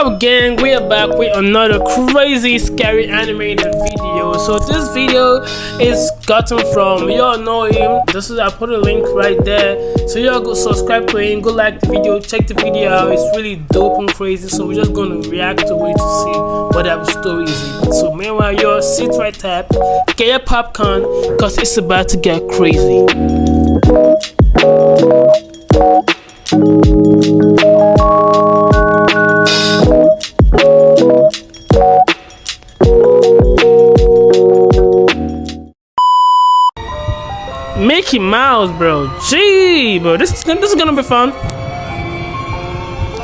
up, gang? We are back with another crazy scary animated video. So this video is gotten from, y'all know him. I put a link right there, so y'all go subscribe to him, go like the video, check the video out. It's really dope and crazy, so we're just gonna react to it to see what that story is. So meanwhile, y'all sit right there, get your popcorn, cause it's about to get crazy. Mickey Mouse, bro. Gee, bro, this is gonna be fun.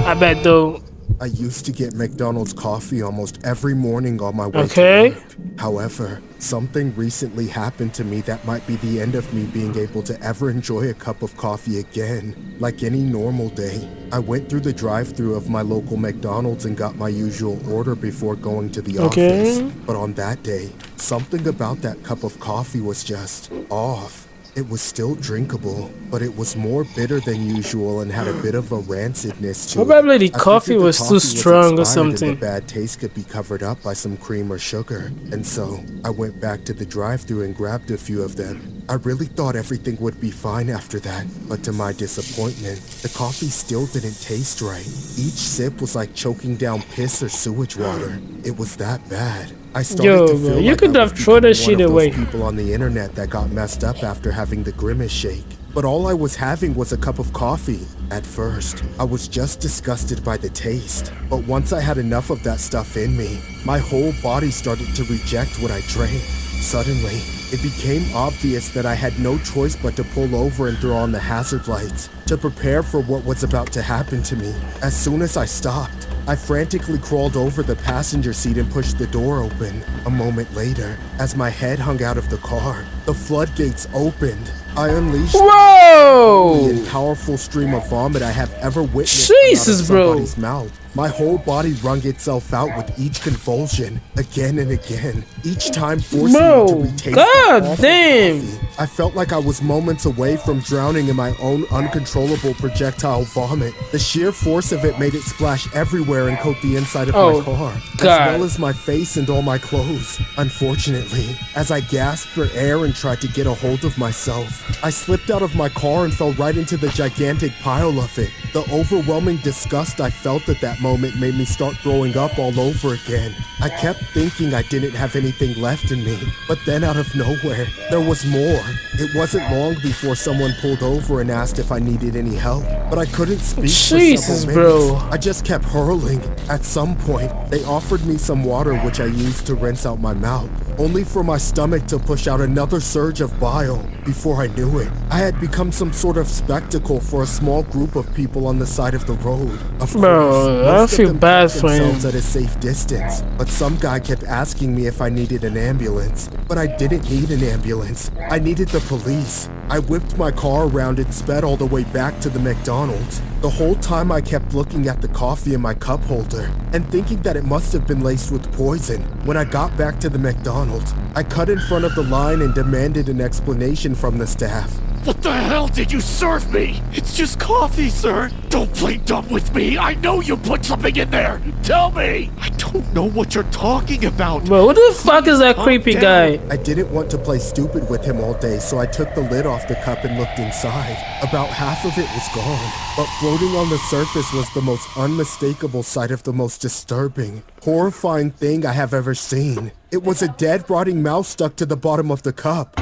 I bet though. I used to get McDonald's coffee almost every morning on my way to work. However, something recently happened to me that might be the end of me being able to ever enjoy a cup of coffee again. Like any normal day, I went through the drive-thru of my local McDonald's and got my usual order before going to the office. But on that day, something about that cup of coffee was just off. It was still drinkable, but it was more bitter than usual and had a bit of a rancidness to it. Probably the coffee was too strong or something. The bad taste could be covered up by some cream or sugar. And so, I went back to the drive-thru and grabbed a few of them. I really thought everything would be fine after that, but to my disappointment, the coffee still didn't taste right. Each sip was like choking down piss or sewage water. It was that bad. I started to feel you like could have thrown that shit away. People on the internet that got messed up after having the grimace shake. But all I was having was a cup of coffee. At first, I was just disgusted by the taste. But once I had enough of that stuff in me, my whole body started to reject what I drank. Suddenly, it became obvious that I had no choice but to pull over and throw on the hazard lights to prepare for what was about to happen to me. As soon as I stopped, I frantically crawled over the passenger seat and pushed the door open. A moment later, as my head hung out of the car, the floodgates opened. I unleashed the powerful stream of vomit I have ever witnessed out of somebody's mouth. My whole body wrung itself out with each convulsion, again and again, each time forcing me to retaste the coffee. I felt like I was moments away from drowning in my own uncontrollable projectile vomit. The sheer force of it made it splash everywhere and coat the inside of my car, as well as my face and all my clothes. Unfortunately, as I gasped for air and tried to get a hold of myself, I slipped out of my car and fell right into the gigantic pile of it. The overwhelming disgust I felt at that moment made me start throwing up all over again. I kept thinking I didn't have anything left in me, but then out of nowhere, there was more. It wasn't long before someone pulled over and asked if I needed any help, but I couldn't speak for several minutes. I just kept hurling. At some point, they offered me some water which I used to rinse out my mouth, only for my stomach to push out another surge of bile. Before I knew it, I had become some sort of spectacle for a small group of people on the side of the road. Of course, I feel bad for him. At a safe distance, but some guy kept asking me if I needed an ambulance. But I didn't need an ambulance. I needed the police. I whipped my car around and sped all the way back to the McDonald's. The whole time I kept looking at the coffee in my cup holder and thinking that it must have been laced with poison. When I got back to the McDonald's, I cut in front of the line and demanded an explanation from the staff. What the hell did you serve me? It's just coffee, sir. Don't play dumb with me. I know you put something in there. Tell me. I don't know what you're talking about. Bro, what the fuck is that creepy guy? I didn't want to play stupid with him all day, so I took the lid off the cup and looked inside. About half of it was gone, but floating on the surface was the most unmistakable sight of the most disturbing, horrifying thing I have ever seen. It was a dead, rotting mouse stuck to the bottom of the cup.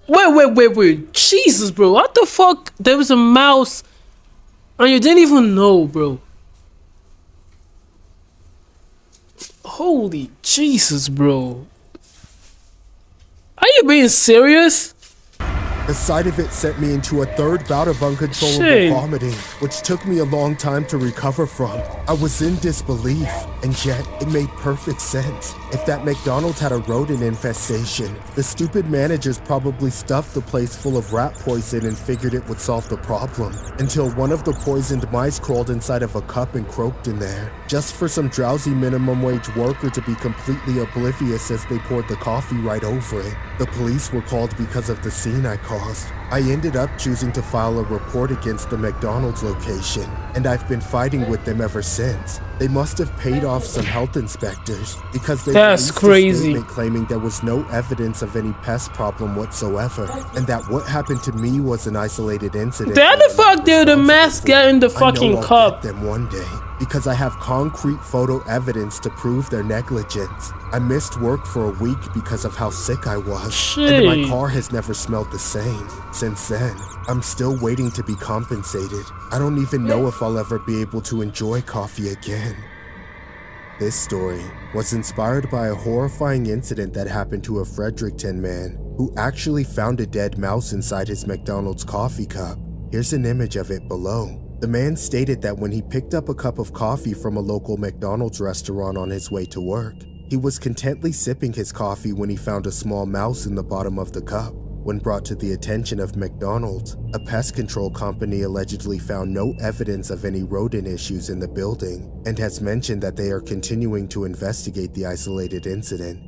Wait. Jesus, bro. What the fuck? There was a mouse and you didn't even know, bro. Holy Jesus, bro. Are you being serious? The sight of it sent me into a third bout of uncontrollable vomiting, which took me a long time to recover from. I was in disbelief, and yet it made perfect sense. If that McDonald's had a rodent infestation, the stupid managers probably stuffed the place full of rat poison and figured it would solve the problem, until one of the poisoned mice crawled inside of a cup and croaked in there, just for some drowsy minimum wage worker to be completely oblivious as they poured the coffee right over it. The police were called because of the scene I caused. I ended up choosing to file a report against the McDonald's location, and I've been fighting with them ever since. They must have paid off some health inspectors because they That's released a crazy. statement claiming there was no evidence of any pest problem whatsoever, and that what happened to me was an isolated incident. How the fuck did the mask get in the fucking I know I'll cup? get them one day because I have concrete photo evidence to prove their negligence. I missed work for a week because of how sick I was, and my Shit. car has never smelled the same since then. I'm still waiting to be compensated. I don't even know if I'll ever be able to enjoy coffee again. This story was inspired by a horrifying incident that happened to a Fredericton man who actually found a dead mouse inside his McDonald's coffee cup. Here's an image of it below. The man stated that when he picked up a cup of coffee from a local McDonald's restaurant on his way to work, he was contently sipping his coffee when he found a small mouse in the bottom of the cup. When brought to the attention of McDonald's, a pest control company allegedly found no evidence of any rodent issues in the building and has mentioned that they are continuing to investigate the isolated incident.